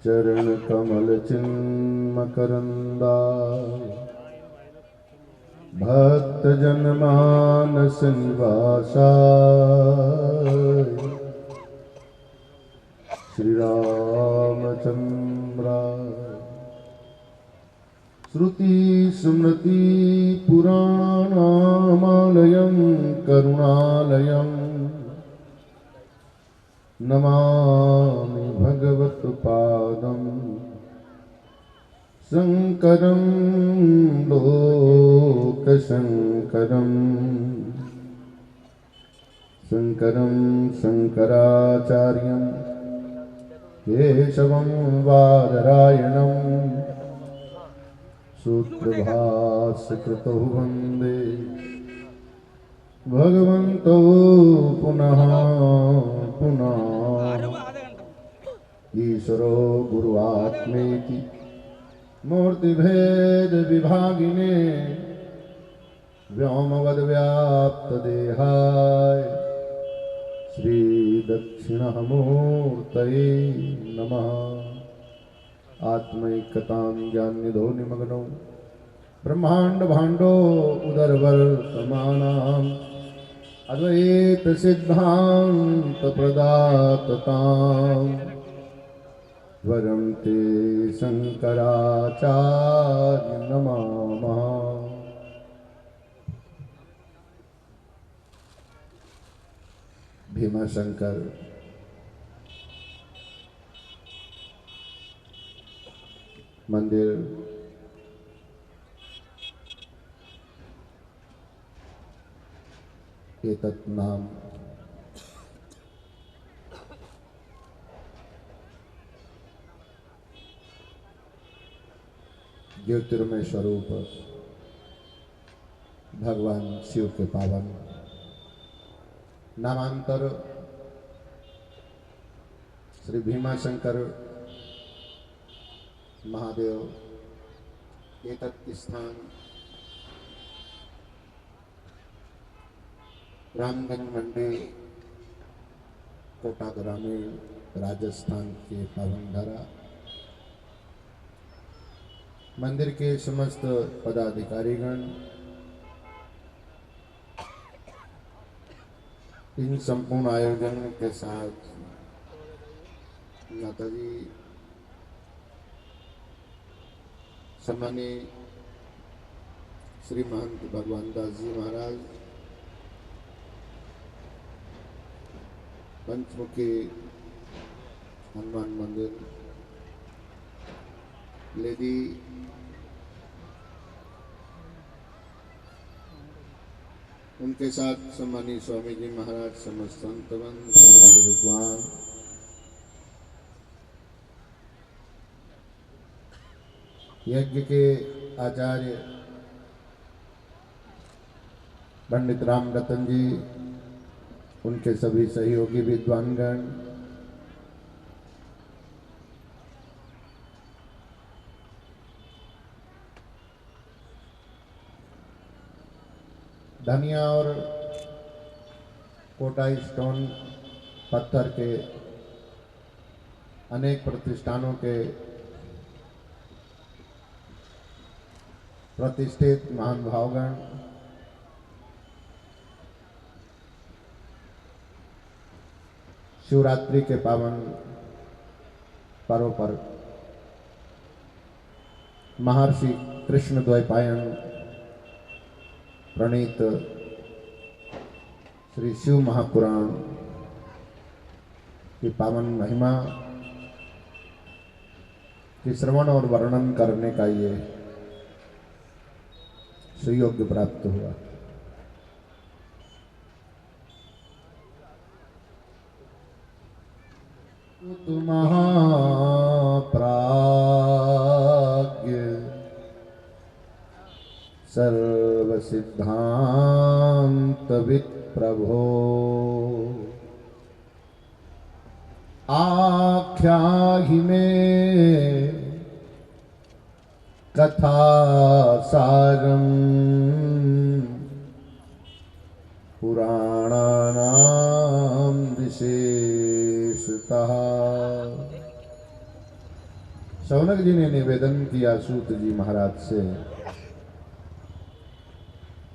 चरण कमल चिन्मकरन्दाय भक्त जन मानस निवासाय श्री रामचंद्राय श्रुति स्मृति पुराणामालयं करुणालयं नमामि भगवत्पादं शंकरं लोकशंकरं शंकरं शंकराचार्यं केशवं बादरायणं सूत्रभाष्यकृतौ वन्दे भगवन्तौ पुनः पुनः ईश्वरो गुरुआत्मेति मूर्तिभेद विभागिने व्योमवद्व्याप्तदेहाय श्री दक्षिणामूर्तये नमः। आत्मैक्यतां ज्ञाननिधो निमग्नो ब्रह्मांड भांडो उदरवर समानाम् अद्वैत सिद्धांत प्रदातताम् वरं ते शंकराचार्य नमामः। भीमाशंकर मंदिर एतत् नाम ज्योतिर्मय स्वरूप भगवान शिव के पावन नामांतर श्री भीमाशंकर महादेव एतत् स्थान रामगंज मंडी कोटा ग्रामीण राजस्थान के पावन धरा मंदिर के समस्त पदाधिकारीगण इन संपूर्ण आयोजन के साथ माताजी सम्मानीय श्री महंत भगवान दास जी महाराज पंचमुखी हनुमान मंदिर लेडी उनके साथ सम्मानीय स्वामी जी महाराज समस्त संतवन समस्त विद्वान यज्ञ के आचार्य पंडित राम रतन जी उनके सभी सहयोगी विद्वानगण धनिया और कोटा स्टोन पत्थर के अनेक प्रतिष्ठानों के प्रतिष्ठित महान भावगण शिवरात्रि के पावन पर्व पर महर्षि कृष्ण द्वैपायन प्रणीत श्री शिव महापुराण की पावन महिमा की श्रवण और वर्णन करने का ये सुयोग्य प्राप्त हुआ। महाप्राज्ञ सर्वसिद्धांतवित् प्रभो आख्याहि में कथा सारम पुराणानां विशेषतः शौनक जी ने निवेदन किया सूत जी महाराज से,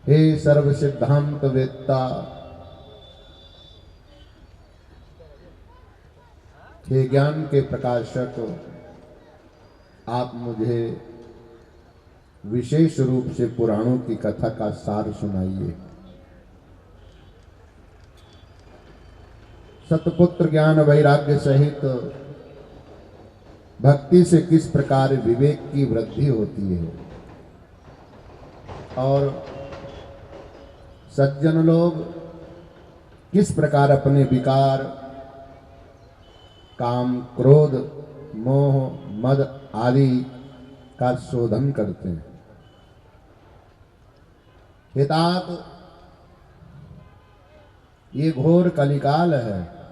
हे सर्व सिद्धांत वेत्ता, हे ज्ञान के प्रकाशक, आप मुझे विशेष रूप से पुराणों की कथा का सार सुनाइए। सतपुत्र ज्ञान वैराग्य सहित भक्ति से किस प्रकार विवेक की वृद्धि होती है और सज्जन लोग किस प्रकार अपने विकार, काम, क्रोध, मोह, मद आदि का शोधन करते हैं। हितात, ये घोर कलिकाल है।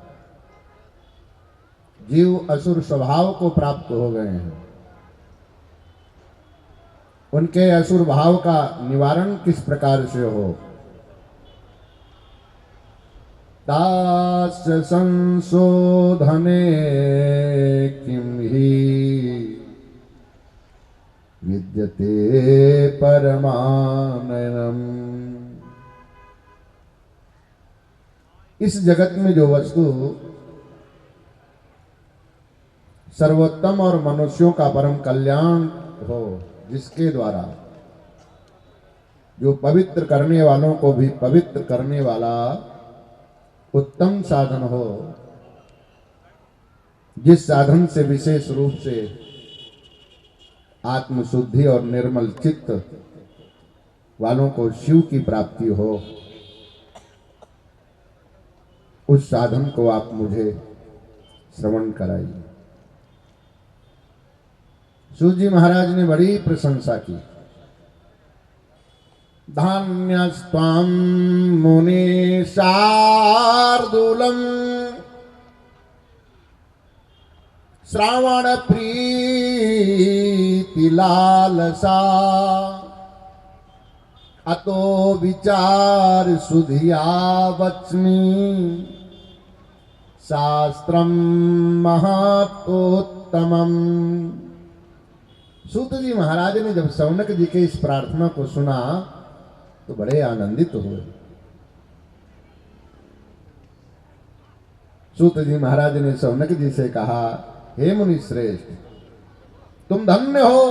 जीव असुर स्वभाव को प्राप्त हो गए हैं। उनके असुर भाव का निवारण किस प्रकार से हो? तास संशोधने किम ही विद्यते परमानयनम। इस जगत में जो वस्तु सर्वोत्तम और मनुष्यों का परम कल्याण हो, जिसके द्वारा जो पवित्र करने वालों को भी पवित्र करने वाला उत्तम साधन हो, जिस साधन से विशेष रूप से आत्मशुद्धि और निर्मल चित्त वालों को शिव की प्राप्ति हो, उस साधन को आप मुझे श्रवण कराइए। सूत जी महाराज ने बड़ी प्रशंसा की। धान्यस्त्वां मुनि शार्दूलम श्रावण प्रीति लालसा अतो विचार सुधिया वच्मि शास्त्रम महत्तोत्तमम्। सूत जी महाराज ने जब शौनक जी के इस प्रार्थना को सुना तो बड़े आनंदित हुए। सूत जी महाराज ने शौनक जी से कहा, हे मुनि श्रेष्ठ, तुम धन्य हो।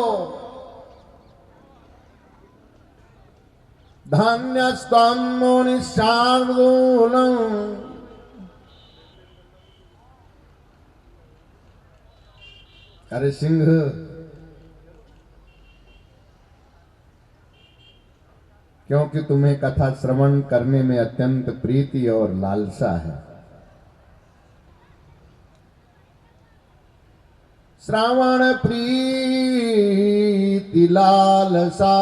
धन्यस्त्वं मुनि शार्दूलम्। अरे सिंह, क्योंकि तुम्हें कथा श्रवण करने में अत्यंत प्रीति और लालसा है। श्रावण प्रीति लालसा,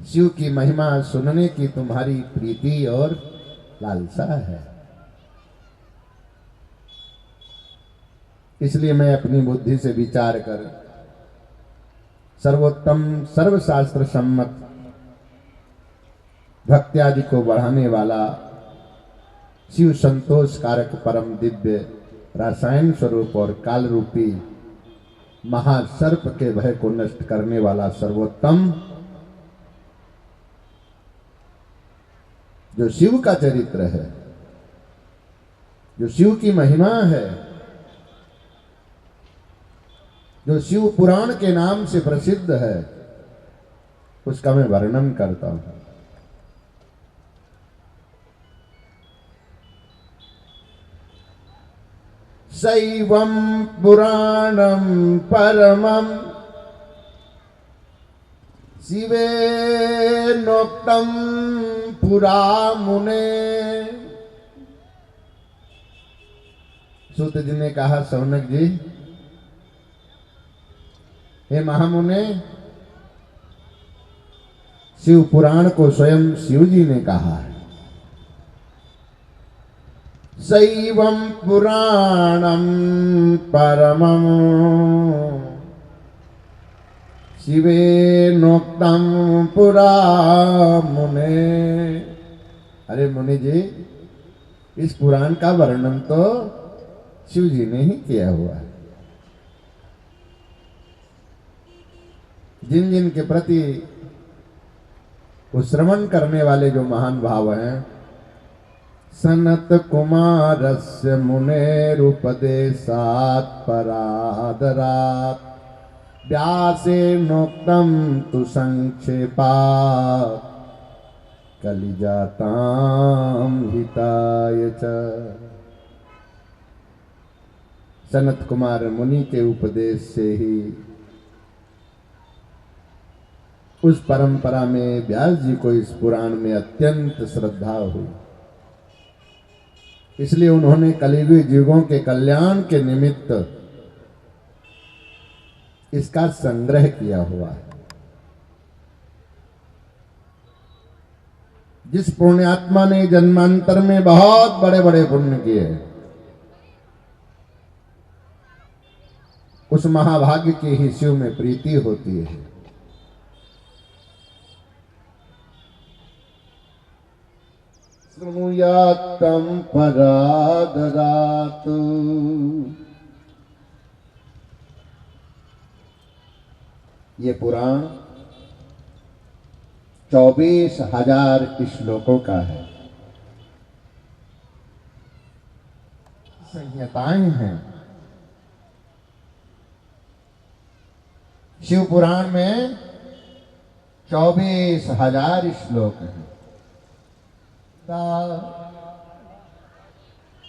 शिव की महिमा सुनने की तुम्हारी प्रीति और लालसा है। इसलिए मैं अपनी बुद्धि से विचार कर सर्वोत्तम सर्वशास्त्र सम्मत भक्ति आदि को बढ़ाने वाला शिव संतोष कारक परम दिव्य रासायन स्वरूप और काल रूपी महासर्प के भय को नष्ट करने वाला सर्वोत्तम जो शिव का चरित्र है, जो शिव की महिमा है, जो शिव पुराण के नाम से प्रसिद्ध है, उसका मैं वर्णन करता हूं। शैवं पुराणं परमं शिवेनोक्तं पुरा मुने। सूत जी ने कहा, शौनक जी, हे महामुने, शिव पुराण को स्वयं शिव जी ने कहा है। शैवं पुराणं परमं शिवेनोक्तं पुरा मुने। अरे मुनि जी, इस पुराण का वर्णन तो शिव जी ने ही किया हुआ है। जिन जिन के प्रति वो श्रवण करने वाले जो महान भाव हैं, सनत कुमारस्य मुनेरुपदेशात् परादरात् व्यासेनोक्तं तु संक्षेपात् कलिजातां हिताय च। सनत कुमार मुनि के उपदेश से ही उस परंपरा में व्यास जी को इस पुराण में अत्यंत श्रद्धा हुई, इसलिए उन्होंने कलियुगी युगों के कल्याण के निमित्त इसका संग्रह किया हुआ है। जिस पुण्यात्मा ने जन्मांतर में बहुत बड़े बड़े पुण्य किए, उस महाभाग्य की ही शिव में प्रीति होती है। श्रृणुयात्तं परादरात्, ये पुराण 24,000 श्लोकों का है। संहिताएं हैं। शिव पुराण में 24,000 श्लोक हैं।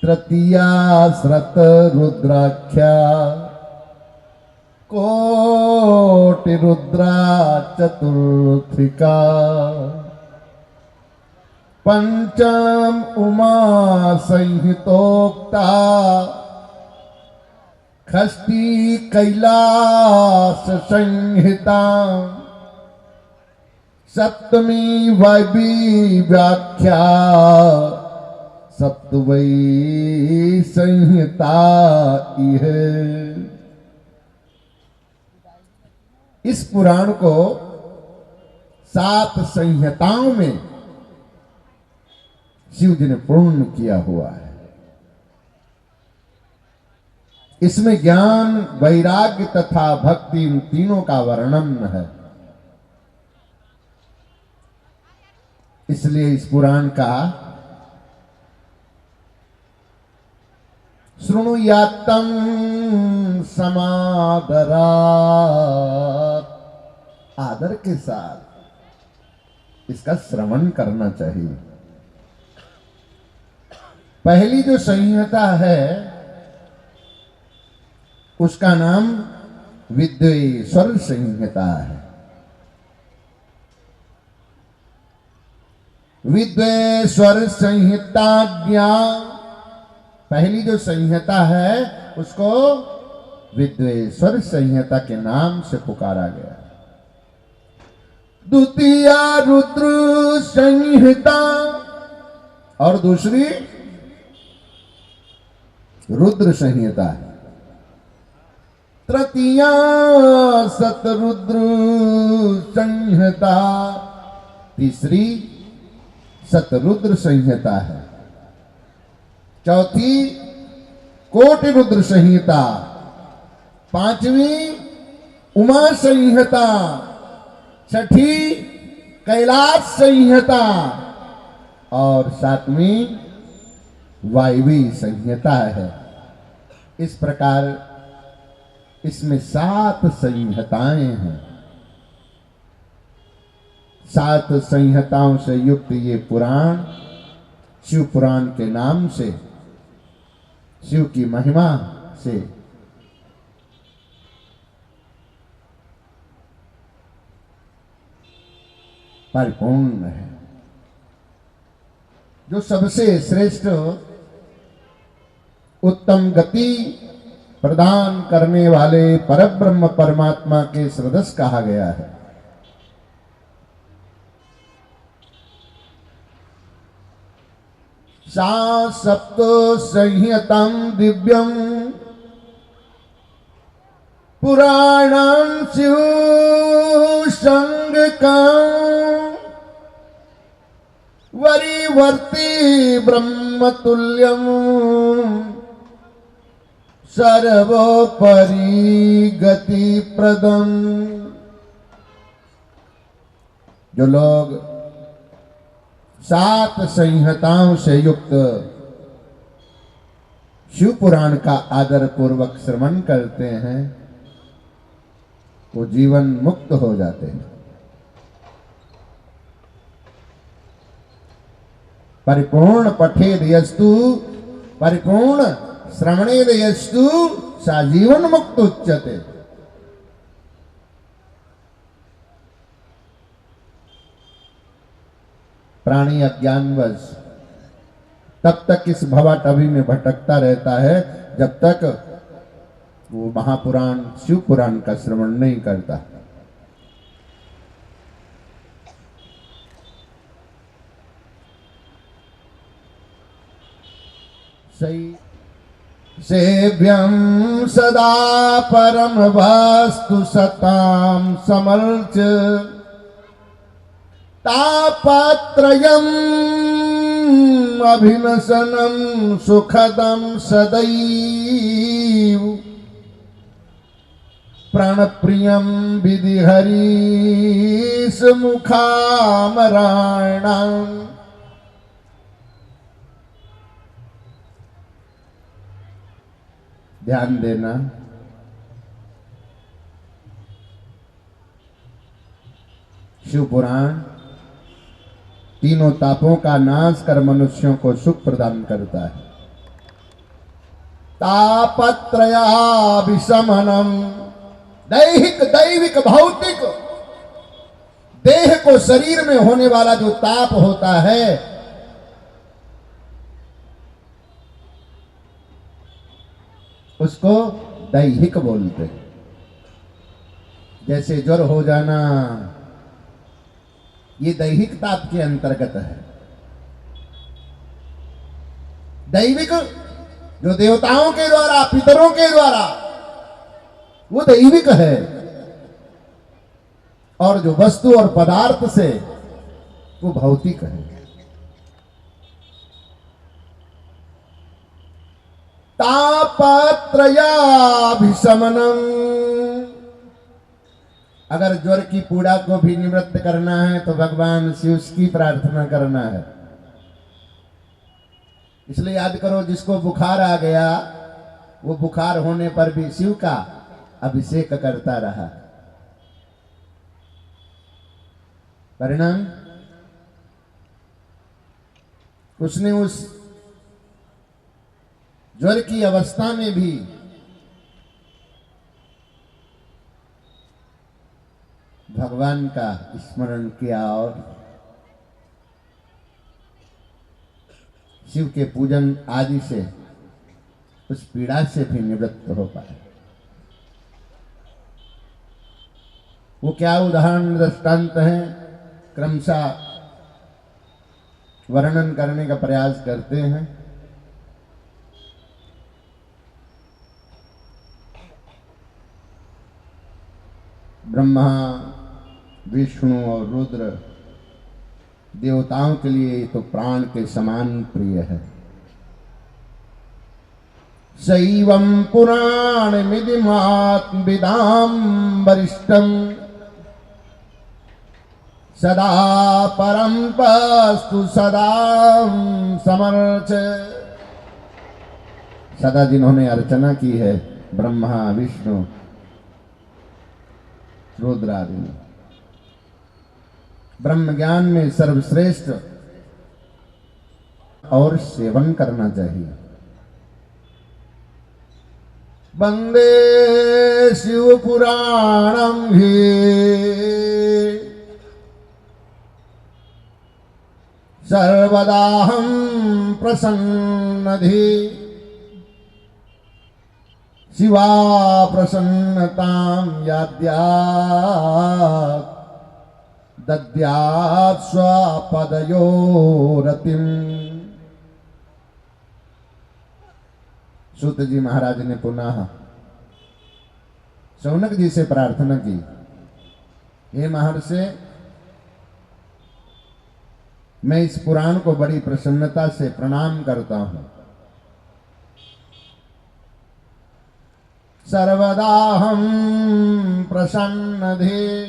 तृतीया श्रत रुद्राख्या कोटि रुद्रा चतुर्थिका पंचम उमा संहितोक्ता षष्ठी कैलास संहिता सप्तमी वायवी व्याख्या सप्तवई संहिता है। इस पुराण को 7 संहिताओं में शिव जी ने पूर्ण किया हुआ है। इसमें ज्ञान, वैराग्य तथा भक्ति, इन तीनों का वर्णन है। इसलिए इस पुराण का शृणुयात्तं समादरात्, आदर के साथ इसका श्रवण करना चाहिए। पहली जो संहिता है उसका नाम विद्वेश्वर संहिता है। विद्वेश्वर संहिता ज्ञान, पहली जो संहिता है उसको विद्वेश्वर संहिता के नाम से पुकारा गया। द्वितीय रुद्र संहिता और दूसरी रुद्र संहिता है। तृतीय सतरुद्र संहिता, तीसरी सतरुद्र संहिता है। चौथी कोटि रुद्र संहिता, पांचवी उमा संहिता, छठी कैलाश संहिता और सातवीं वायवी संहिता है। इस प्रकार इसमें 7 संहिताएं हैं। 7 संहिताओं से युक्त ये पुराण शिव पुराण के नाम से, शिव की महिमा से परिपूर्ण है। जो सबसे श्रेष्ठ उत्तम गति प्रदान करने वाले परब्रह्म परमात्मा के सदस्य कहा गया है। सा सप्तो संहितं दिव्यं पुराणं शिव संगकं वरिवर्ति ब्रह्मतुल्यं सर्वोपरि गति प्रदम। जो लोग 7 संहिताओं से युक्त शिव पुराण का आदर पूर्वक श्रवण करते हैं वो जीवन मुक्त हो जाते हैं। परिपूर्ण पठेद यस्तु परिपूर्ण श्रवणेद यस्तु सा जीवन मुक्त उच्यते। प्राणी अज्ञानवश तब तक इस भवाटवी में भटकता रहता है जब तक वो महापुराण शिव पुराण का श्रवण नहीं करता। सही सेव्यं सदा परम वस्तु सतां समर्च तापत्रयम् अभिनशनं सुखदं सदैव प्राणप्रियं विधि हरीश मुखामराणाम्। ध्यान देना, शिव पुराण तीनों तापों का नाश कर मनुष्यों को सुख प्रदान करता है। तापत्रयाभिशमनम, दैहिक दैविक भौतिक देह को शरीर में होने वाला जो ताप होता है उसको दैहिक बोलते हैं। जैसे ज्वर हो जाना ये दैहिक ताप के अंतर्गत है। दैविक जो देवताओं के द्वारा पितरों के द्वारा वो दैविक है, और जो वस्तु और पदार्थ से वो भौतिक है। तापत्रयाभिशमनम, अगर ज्वर की पीड़ा को भी निवृत्त करना है तो भगवान शिव की प्रार्थना करना है। इसलिए याद करो, जिसको बुखार आ गया वो बुखार होने पर भी शिव का अभिषेक करता रहा। परिणाम उसने उस ज्वर की अवस्था में भी भगवान का स्मरण किया और शिव के पूजन आदि से उस पीड़ा से भी निवृत्त हो पाए। वो क्या उदाहरण दृष्टांत हैं, क्रमशः वर्णन करने का प्रयास करते हैं। ब्रह्मा विष्णु और रुद्र देवताओं के लिए तो प्राण के समान प्रिय है। शैवं पुराणमिदिमात्मविदां वरिष्ठं सदा परं पस्तु सदा समर्च। सदा जिन्होंने अर्चना की है ब्रह्मा विष्णु रुद्र आदि ने, ब्रह्म ज्ञान में सर्वश्रेष्ठ और सेवन करना चाहिए। वंदे शिव पुराणम ही सर्वदाहं प्रसन्नधि शिवा प्रसन्नतां याद्यात् दद्यात् स्वपदयोरतिम्। सूत जी महाराज ने पुनः शौनक जी से प्रार्थना की, हे महर्षि, मैं इस पुराण को बड़ी प्रसन्नता से प्रणाम करता हूं। सर्वदाहं प्रसन्न धे।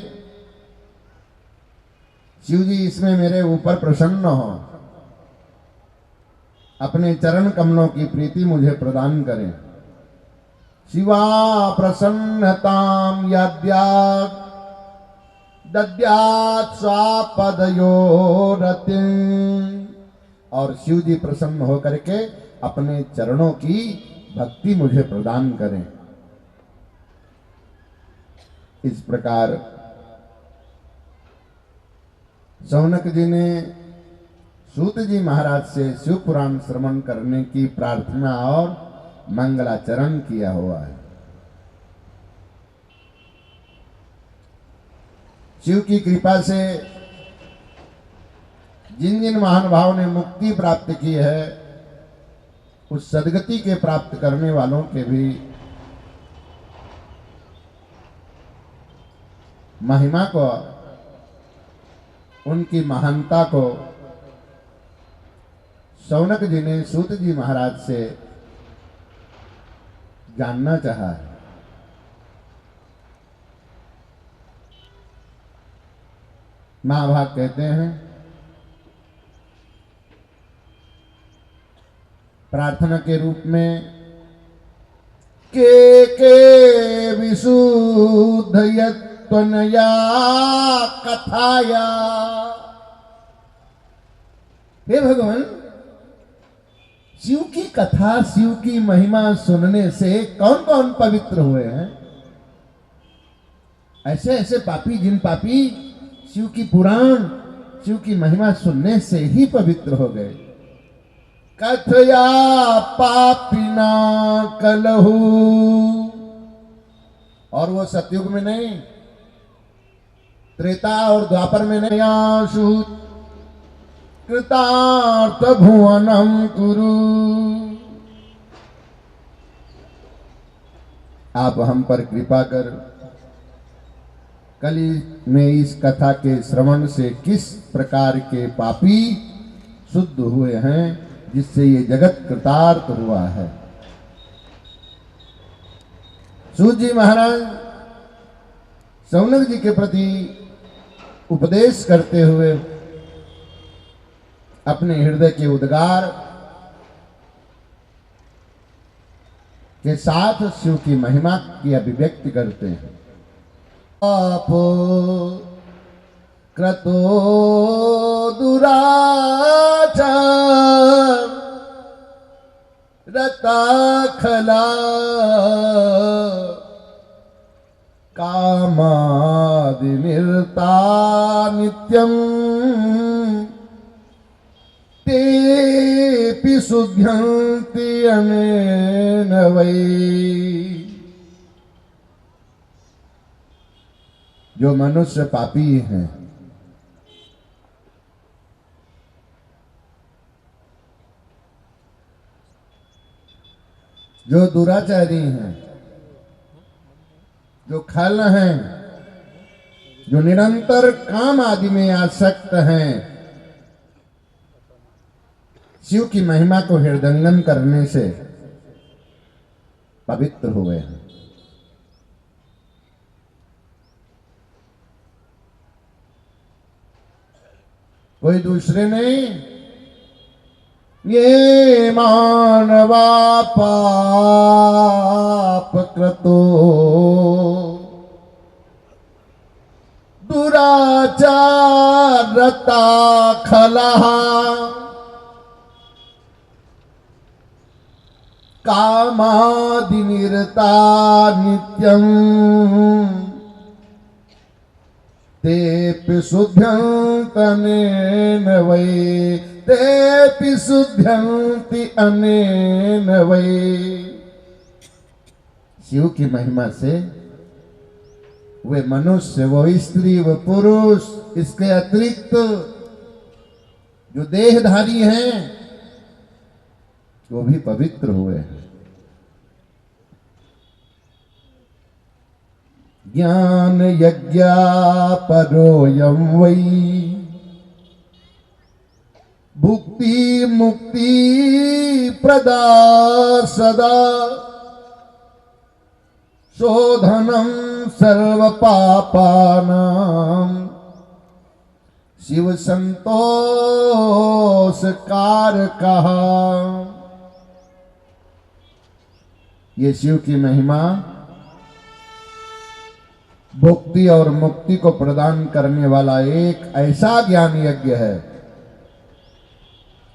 शिव जी इसमें मेरे ऊपर प्रसन्न हो, अपने चरण कमलों की प्रीति मुझे प्रदान करें। शिवा प्रसन्नताम यद्यात् दद्यात् स्वापदयो रतिं। और शिव जी प्रसन्न होकर के अपने चरणों की भक्ति मुझे प्रदान करें। इस प्रकार शौनक जी ने सूत जी महाराज से शिव पुराण श्रवण करने की प्रार्थना और मंगलाचरण किया हुआ है। शिव की कृपा से जिन जिन महानुभावों ने मुक्ति प्राप्त की है, उस सदगति के प्राप्त करने वालों के भी महिमा को, उनकी महानता को शौनक जी ने सूत जी महाराज से जानना चाहा है। महाभाग कहते हैं, प्रार्थना के रूप में के विशुद्ध यत्त्वनया कथाया। हे भगवान, शिव की कथा, शिव की महिमा सुनने से कौन कौन पवित्र हुए हैं? ऐसे ऐसे पापी, जिन पापी शिव की पुराण, शिव की महिमा सुनने से ही पवित्र हो गए। कथया पापिना कलहू। और वो सतयुग में नहीं, त्रेता और द्वापर में नहीं। आशु कृतार्थ भुवनम कुरु। आप हम पर कृपा कर कली में इस कथा के श्रवण से किस प्रकार के पापी शुद्ध हुए हैं, जिससे ये जगत कृतार्थ हुआ है। सूत जी महाराज शौनक जी के प्रति उपदेश करते हुए अपने हृदय के उद्गार के साथ शिव की महिमा की अभिव्यक्ति करते हैं। आप क्रतो दुराचार रता खला कामादि निर्ता नित्यं तेऽपि शुध्यन्ति अनेन वै। जो मनुष्य पापी हैं, जो दुराचारी हैं, जो खल हैं, जो निरंतर काम आदि में आसक्त हैं, शिव की महिमा को हृदयंगम करने से पवित्र हुए हैं। कोई दूसरे नहीं, ये मानवा पाप कृतो दुराचार रता खलः कामादि निरता नित्यं तेऽपि शुध्यन्ति अनेन वै। तेऽपि शुध्यन्ति अनेन वै। शिव की महिमा से वे मनुष्य, वो स्त्री, वो पुरुष, इसके अतिरिक्त जो देहधारी हैं, वो भी पवित्र हुए हैं। ज्ञान यज्ञ परोयम वै भुक्ति मुक्ति प्रदा सदा शोधनम सर्व पापानाम शिव संतोष कार कहा। ये शिव की महिमा भुक्ति और मुक्ति को प्रदान करने वाला एक ऐसा ज्ञान यज्ञ है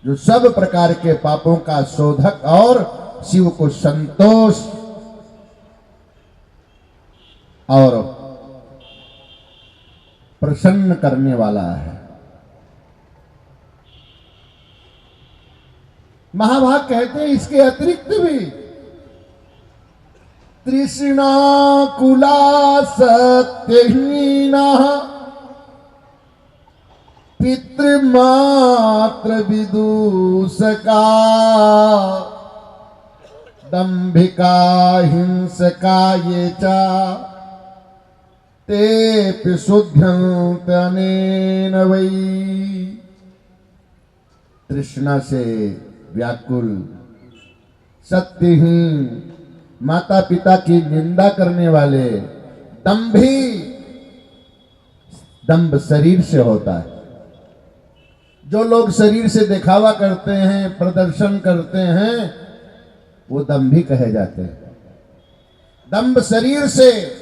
जो सब प्रकार के पापों का शोधक और शिव को संतोष और प्रसन्न करने वाला है। महाभाग कहते हैं इसके अतिरिक्त भी तृष्णाकुला सत्यहीना पितृमात्र विदूषका दंभिका हिंसका ये चा ते शुद्ध्यंतनेन वै। तृष्णा से व्याकुल, सत्यहीन, माता पिता की निंदा करने वाले, दंभी, दंभ शरीर से होता है। जो लोग शरीर से दिखावा करते हैं, प्रदर्शन करते हैं, वो दंभी कहे जाते हैं। दंभ शरीर से,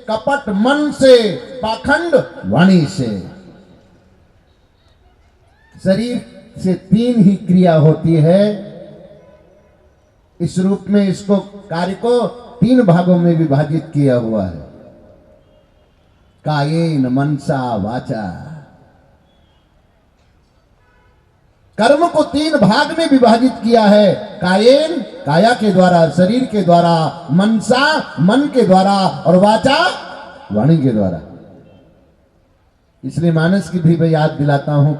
कपट मन से, पाखंड वाणी से। शरीर से तीन ही क्रिया होती है। इस रूप में इसको कार्य को तीन भागों में विभाजित किया हुआ है। कायेन मनसा वाचा। कर्म को तीन भाग में विभाजित किया है। कायेन काया के द्वारा, शरीर के द्वारा, मनसा मन के द्वारा और वाचा वाणी के द्वारा। इसलिए मानस की भी याद दिलाता हूं।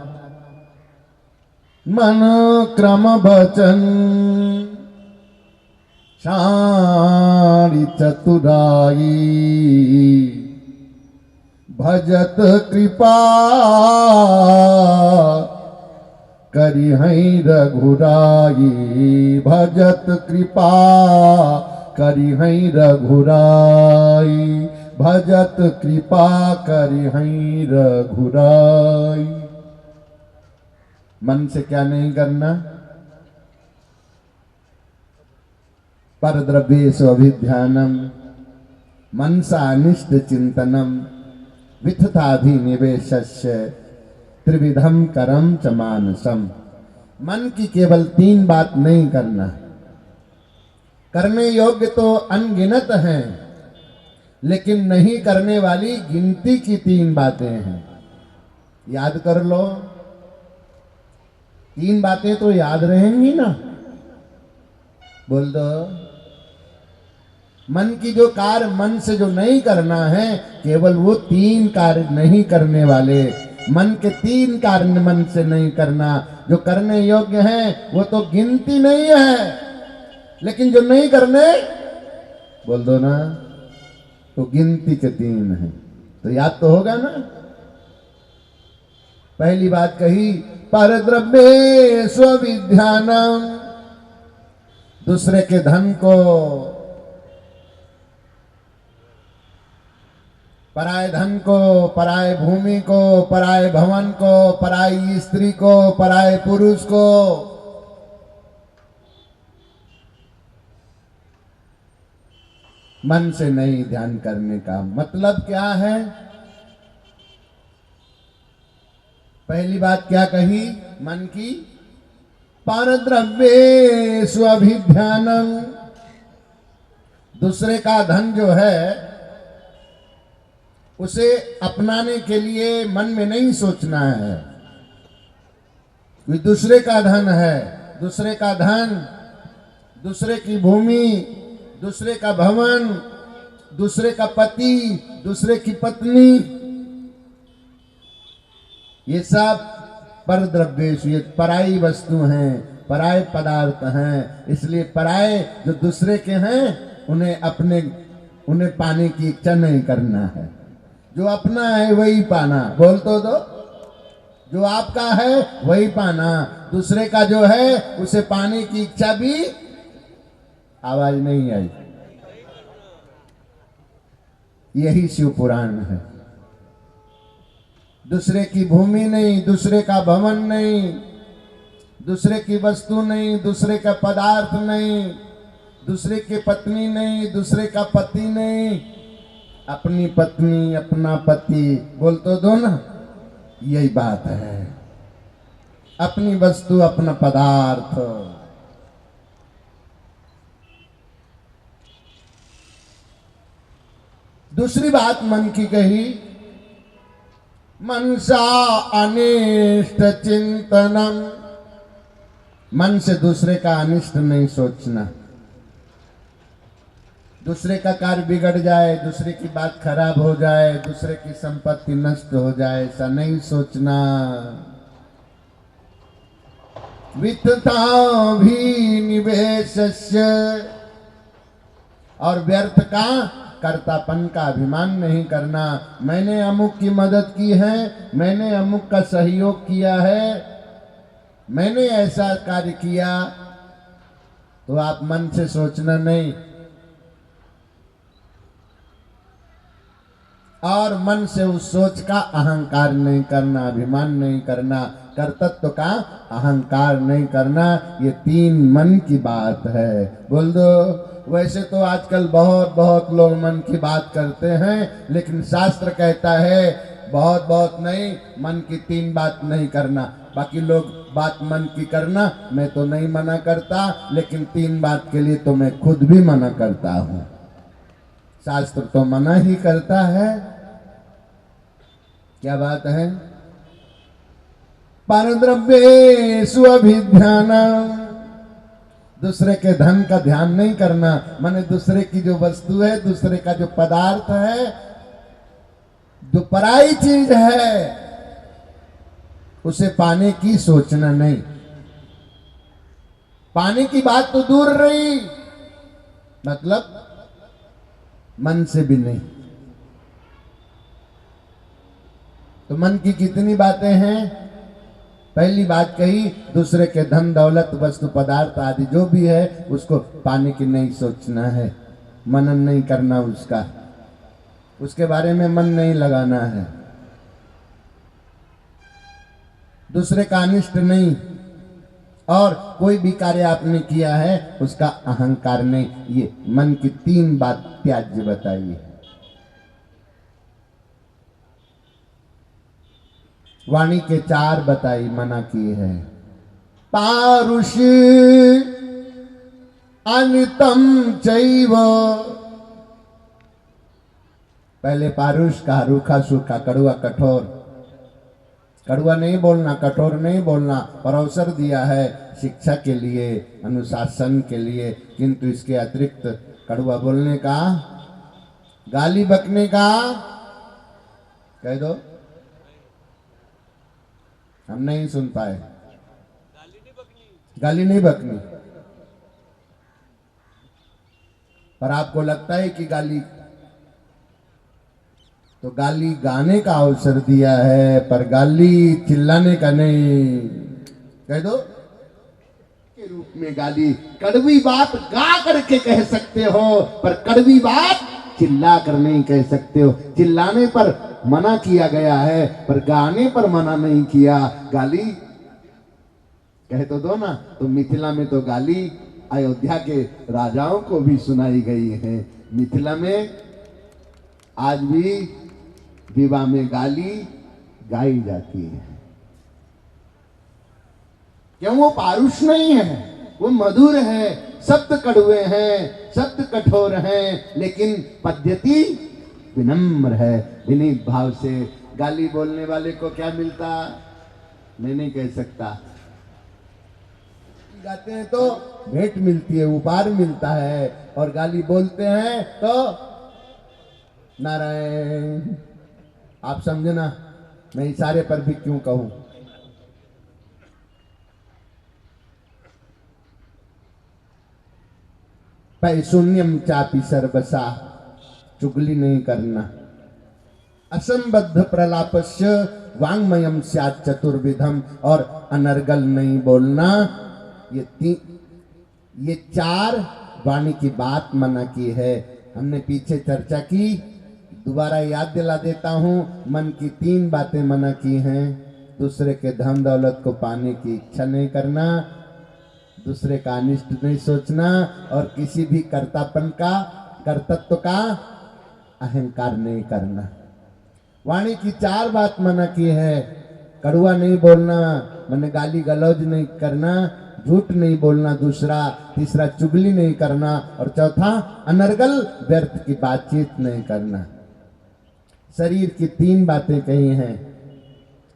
मन क्रम वचन शाणी चतुराई भजत कृपा करी हई रघुराई। भजत कृपा करी हई रघुराई। भजत कृपा करी हई रघुराई। मन से क्या नहीं करना? पर द्रव्येषु अभिध्यानम मनसा अनिष्ट चिंतनम विथताभिनिवेशस्य त्रिविधम करम च मानसम। मन की केवल तीन बात नहीं करना। करने योग्य तो अनगिनत हैं, लेकिन नहीं करने वाली गिनती की तीन बातें हैं। याद कर लो। तीन बातें तो याद रहेंगी ना? बोल दो। मन की जो कार्य मन से जो नहीं करना है, केवल वो तीन कार्य नहीं करने वाले। मन के तीन कार्य मन से नहीं करना। जो करने योग्य हैं वो तो गिनती नहीं है, लेकिन जो नहीं करने, बोल दो ना, तो गिनती के तीन है। तो याद तो होगा ना। पहली बात कही पर द्रव्ये स्वविध्यानम। दूसरे के धन को, पराय धन को, पराय भूमि को, पराय भवन को, पराई स्त्री को, पराय पुरुष को मन से नहीं ध्यान करने का मतलब क्या है? पहली बात क्या कही मन की? परद्रव्येषु अभिध्यानम। दूसरे का धन जो है उसे अपनाने के लिए मन में नहीं सोचना है। कोई दूसरे का धन है, दूसरे का धन, दूसरे की भूमि, दूसरे का भवन, दूसरे का पति, दूसरे की पत्नी, ये सब पर द्रव्येषु, ये पराई वस्तु हैं, पराय पदार्थ हैं। इसलिए पराय जो दूसरे के हैं उन्हें पाने की इच्छा नहीं करना है। जो अपना है वही पाना। बोल तो दो। जो आपका है वही पाना। दूसरे का जो है उसे पाने की इच्छा भी, आवाज नहीं आई, यही शिव पुराण है। दूसरे की भूमि नहीं, दूसरे का भवन नहीं, दूसरे की वस्तु नहीं, दूसरे का पदार्थ नहीं, दूसरे की पत्नी नहीं, दूसरे का पति नहीं, अपनी पत्नी अपना पति। बोल तो दो ना, यही बात है। अपनी वस्तु अपना पदार्थ। दूसरी बात मन की कही, मनसा अनिष्ट चिंतनम। मन से दूसरे का अनिष्ट नहीं सोचना। दूसरे का कार्य बिगड़ जाए, दूसरे की बात खराब हो जाए, दूसरे की संपत्ति नष्ट हो जाए, ऐसा नहीं सोचना। वित्तता भी निवेशस्य, और व्यर्थ का कर्तापन का अभिमान नहीं करना। मैंने अमुक की मदद की है, मैंने अमुक का सहयोग किया है, मैंने ऐसा कार्य किया, तो आप मन से सोचना नहीं। और मन से उस सोच का अहंकार नहीं करना, अभिमान नहीं करना, कर्तृत्व का अहंकार नहीं करना। ये तीन मन की बात है। बोल दो। वैसे तो आजकल बहुत बहुत लोग मन की बात करते हैं, लेकिन शास्त्र कहता है बहुत बहुत नहीं, मन की तीन बात नहीं करना। बाकी लोग बात मन की करना मैं तो नहीं मना करता, लेकिन तीन बात के लिए तो मैं खुद भी मना करता हूं। शास्त्र तो मना ही करता है। क्या बात है? परद्रव्येषु अभिध्यानम्, दूसरे के धन का ध्यान नहीं करना। माने दूसरे की जो वस्तु है, दूसरे का जो पदार्थ है, जो पराई चीज है, उसे पाने की सोचना नहीं। पाने की बात तो दूर रही, मतलब मन से भी नहीं। तो मन की कितनी बातें हैं? पहली बात कही, दूसरे के धन दौलत वस्तु पदार्थ आदि जो भी है उसको पाने की नहीं सोचना है, मनन नहीं करना उसका, उसके बारे में मन नहीं लगाना है। दूसरे का अनिष्ट नहीं, और कोई भी कार्य आपने किया है उसका अहंकार नहीं। ये मन की तीन बात त्याज्य बताइए। वाणी के चार बताई, मना की है। पारुष अनितम चैव, पहले पारुष का, रूखा सूखा, कड़वा कठोर। कड़वा नहीं बोलना, कठोर नहीं बोलना, पर अवसर दिया है शिक्षा के लिए, अनुशासन के लिए, किंतु इसके अतिरिक्त कड़वा बोलने का, गाली बकने का, कह दो, हम नहीं सुन पाए। गाली नहीं बकनी। पर आपको लगता है कि गाली, तो गाली गाने का अवसर दिया है, पर गाली चिल्लाने का नहीं। कह दो के रूप में गाली, कड़वी बात गा करके कह सकते हो, पर कड़वी बात चिल्ला कर नहीं कह सकते हो। चिल्लाने पर मना किया गया है, पर गाने पर मना नहीं किया। गाली कह तो दो ना। तो मिथिला में तो गाली अयोध्या के राजाओं को भी सुनाई गई है। मिथिला में आज भी विवाह में गाली गाई जाती है। क्यों? वो पारुष नहीं है, वो मधुर है। शब्द कड़वे हैं, शब्द कठोर हैं, लेकिन पद्धति विनम्र है, विनीत भाव से। गाली बोलने वाले को क्या मिलता? मैं नहीं कह सकता। गाते हैं तो भेंट मिलती है, उपहार मिलता है, और गाली बोलते हैं तो नारायण। आप समझना मैं इशारे पर भी क्यों कहूं। पैशून्यम चापी सर्वसा, चुगली नहीं करना। असंबद्ध प्रलापस्य वांग्मयम स्यात् चतुर्विधम, और अनर्गल नहीं बोलना। ये चार वाणी की बात मना की है। हमने पीछे चर्चा की, दोबारा याद दिला देता हूं, मन की 3 बातें मना की हैं। दूसरे के धन दौलत को पाने की इच्छा नहीं करना, दूसरे का अनिष्ट नहीं सोचना, और किसी भी कर्तत्व का अहंकार नहीं करना। वाणी की 4 बात मना की है। कड़वा नहीं बोलना, मैंने गाली गलौज नहीं करना, झूठ नहीं बोलना, दूसरा तीसरा चुगली नहीं करना, और चौथा अनर्गल व्यर्थ की बातचीत नहीं करना। शरीर की 3 बातें कही हैं,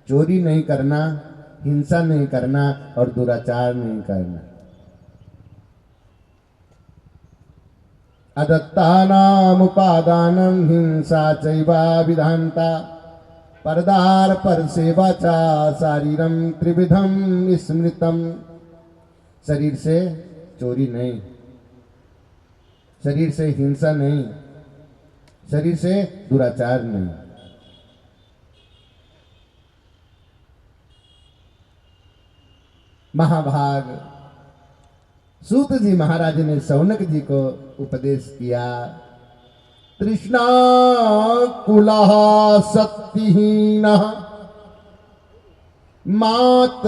चोरी नहीं करना, हिंसा नहीं करना, और दुराचार नहीं करना। अदत्तानाम उपादानम हिंसा चैवा विधानता परदार पर सेवा चा शारीरम त्रिविधम स्मृतम। शरीर से चोरी नहीं, शरीर से हिंसा नहीं, शरीर से दुराचार नहीं। महाभाग सूत जी महाराज ने शौनक जी को उपदेश किया। तृष्णा कुलः सत्तिहीन मात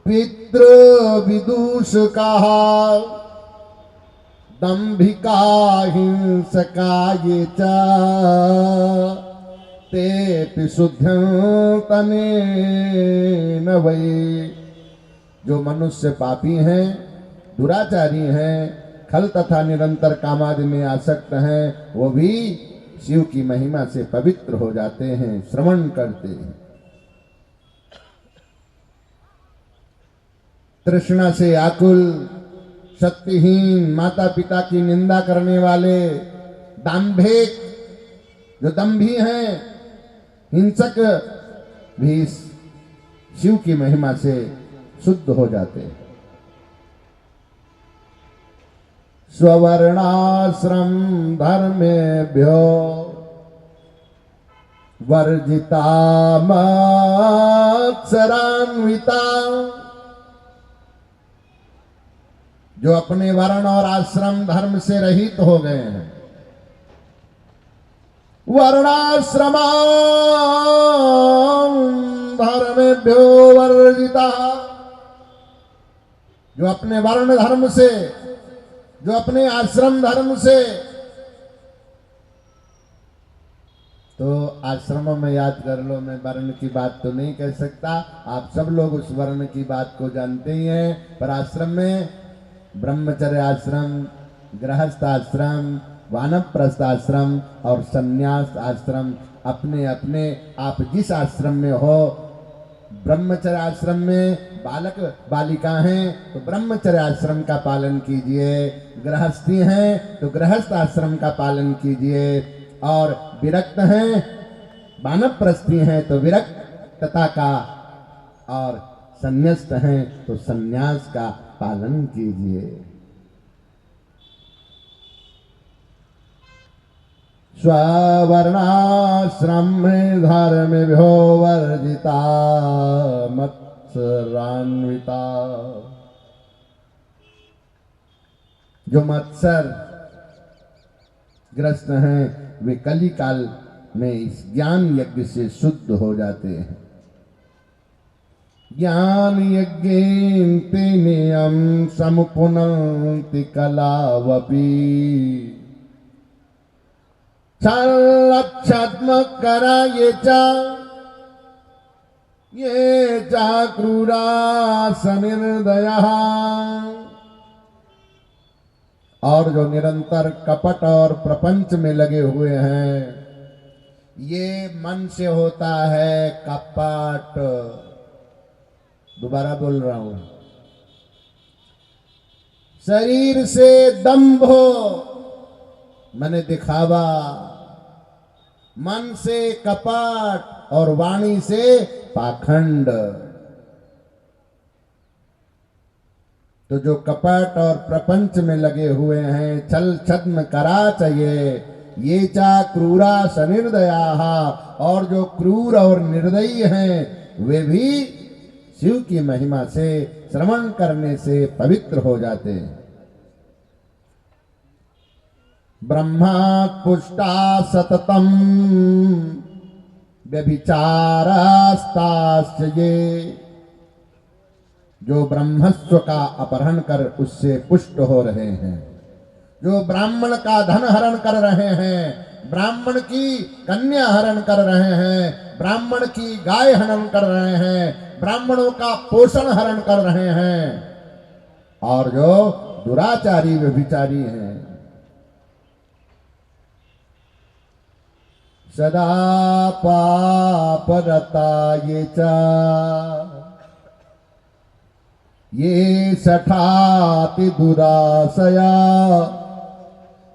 पितृ विदूषकाः दंभिका हिंसका ये च ते शुद्धंतनेन वै। जो मनुष्य पापी हैं, दुराचारी हैं, खल तथा निरंतर कामादि में आसक्त हैं, वो भी शिव की महिमा से पवित्र हो जाते हैं, श्रवण करते हैं। तृष्णा से आकुल, शक्तिहीन, माता पिता की निंदा करने वाले, दांभिक जो दंभी हैं, हिंसक भी शिव की महिमा से शुद्ध हो जाते हैं। स्ववर्णाश्रम धर्मेभ्यो वर्जिता मत्सरान्विता। जो अपने वर्ण और आश्रम धर्म से रहित हो गए हैं, वर्णाश्रम धर्मेभ्यो वर्जिता। जो अपने वर्ण धर्म से, जो अपने आश्रम धर्म से, तो आश्रमों में याद कर लो, मैं वर्ण की बात तो नहीं कह सकता, आप सब लोग उस वर्ण की बात को जानते ही हैं। पर आश्रम में ब्रह्मचर्य आश्रम, गृहस्थ आश्रम, वानप्रस्थ आश्रम और संन्यास आश्रम, अपने अपने आप जिस आश्रम में हो। ब्रह्मचर्य आश्रम में बालक बालिका हैं तो ब्रह्मचर्य आश्रम का पालन कीजिए, गृहस्थी हैं तो गृहस्थ आश्रम का पालन कीजिए, और विरक्त हैं, वानप्रस्थी हैं तो विरक्तता का, और संन्यस्त हैं तो संन्यास का पालन कीजिए। स्ववर्णाश्रम धर्मेभ्यो वर्जिता मत्सरान्विता। जो मत्सर ग्रस्त हैं वे कली काल में इस ज्ञान यज्ञ से शुद्ध हो जाते हैं। ज्ञान यज्ञेन तेनेयं समुपुनन्ति कलावपि। छलच्छद्मकरा ये चा क्रूरा सनिर्दयः। और जो निरंतर कपट और प्रपंच में लगे हुए हैं, ये मन से होता है कपट। दोबारा बोल रहा हूं, शरीर से दंभ, मैंने दिखावा, मन से कपट और वाणी से पाखंड। तो जो कपट और प्रपंच में लगे हुए हैं, छल छद्म करा चाहिए, ये चा क्रूरा सनिर्दया। और जो क्रूर और निर्दयी हैं वे भी शिव की महिमा से, श्रवण करने से पवित्र हो जाते हैं। ब्रह्मात् पुष्टा सततम व्यभिचारास्ताश्च ये। जो ब्रह्मस्व का अपहरण कर उससे पुष्ट हो रहे हैं, जो ब्राह्मण का धन हरण कर रहे हैं, ब्राह्मण की कन्या हरण कर रहे हैं, ब्राह्मण की गाय हरण कर रहे हैं, ब्राह्मणों का पोषण हरण कर रहे हैं, और जो दुराचारी व्यभिचारी हैं, सदा पापरता ये चा ये सठाति दुराशया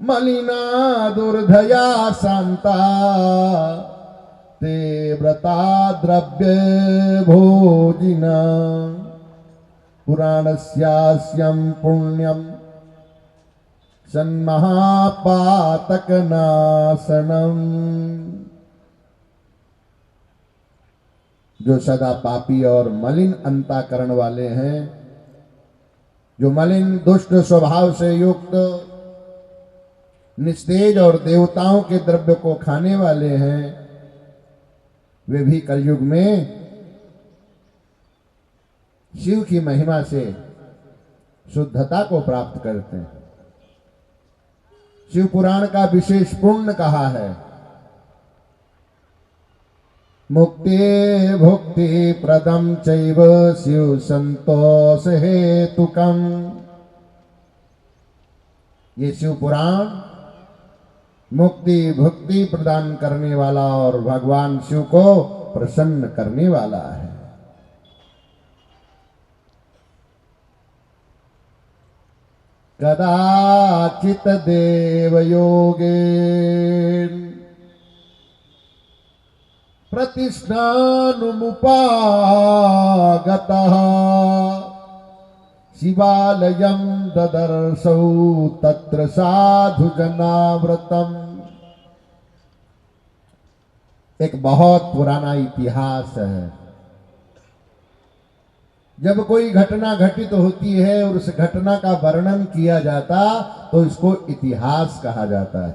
मलिना दुर्धया शांता ते व्रता द्रव्य भोजिना पुराणस्यास्यं पुण्यम सन्महापातकनाशनम। जो सदा पापी और मलिन अंतःकरण वाले हैं, जो मलिन दुष्ट स्वभाव से युक्त निस्तेज और देवताओं के द्रव्य को खाने वाले हैं, वे भी कलयुग में शिव की महिमा से शुद्धता को प्राप्त करते हैं। शिव पुराण का विशेष पुण्य कहा है, मुक्ति भुक्ति प्रदम चैव शिव संतोष हेतुकम। ये शिव पुराण मुक्ति भुक्ति प्रदान करने वाला और भगवान शिव को प्रसन्न करने वाला है। कदाचित देवयोगे प्रतिष्ठानुमुपागतः शिवालयं ददर्शौ तत्र साधु जनाव्रतम। एक बहुत पुराना इतिहास है। जब कोई घटना घटित होती है और उस घटना का वर्णन किया जाता तो इसको इतिहास कहा जाता है।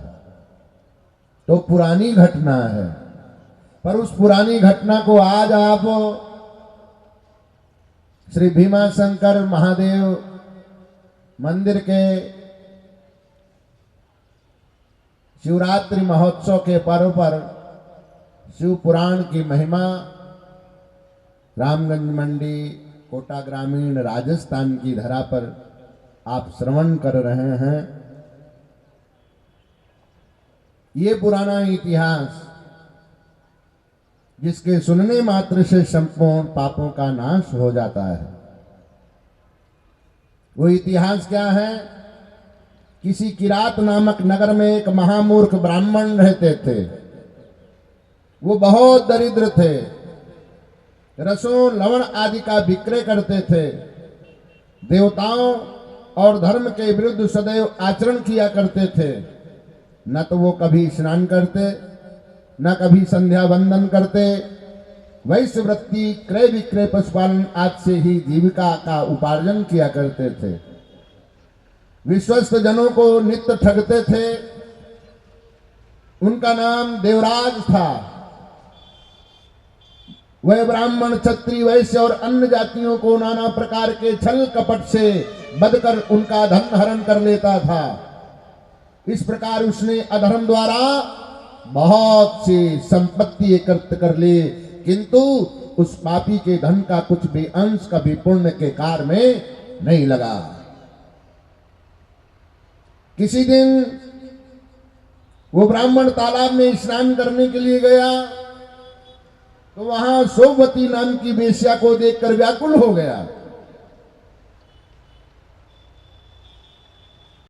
तो पुरानी घटना है, पर उस पुरानी घटना को आज आप श्री भीमाशंकर महादेव मंदिर के शिवरात्रि महोत्सव के पर्व पर शिव पुराण की महिमा रामगंज मंडी कोटा ग्रामीण राजस्थान की धरा पर आप श्रवण कर रहे हैं। ये पुराना इतिहास जिसके सुनने मात्र से संपूर्ण पापों का नाश हो जाता है। वो इतिहास क्या है? किसी किरात नामक नगर में एक महामूर्ख ब्राह्मण रहते थे। वो बहुत दरिद्र थे, रसों लवण आदि का विक्रय करते थे, देवताओं और धर्म के विरुद्ध सदैव आचरण किया करते थे। न तो वो कभी स्नान करते, न कभी संध्या वंदन करते। वैश्य वृत्ति क्रय विक्रय पशुपालन आदि से ही जीविका का उपार्जन किया करते थे। विश्वस्त जनों को नित्य ठगते थे। उनका नाम देवराज था। वह ब्राह्मण क्षत्रिय वैश्य और अन्य जातियों को नाना प्रकार के छल कपट से बदकर उनका धन हरण कर लेता था। इस प्रकार उसने अधर्म द्वारा बहुत सी संपत्ति एकत्र कर ली, किंतु उस पापी के धन का कुछ भी अंश कभी पुण्य के कार्य में नहीं लगा। किसी दिन वो ब्राह्मण तालाब में स्नान करने के लिए गया तो वहां सोमवती नाम की वेश्या को देखकर व्याकुल हो गया।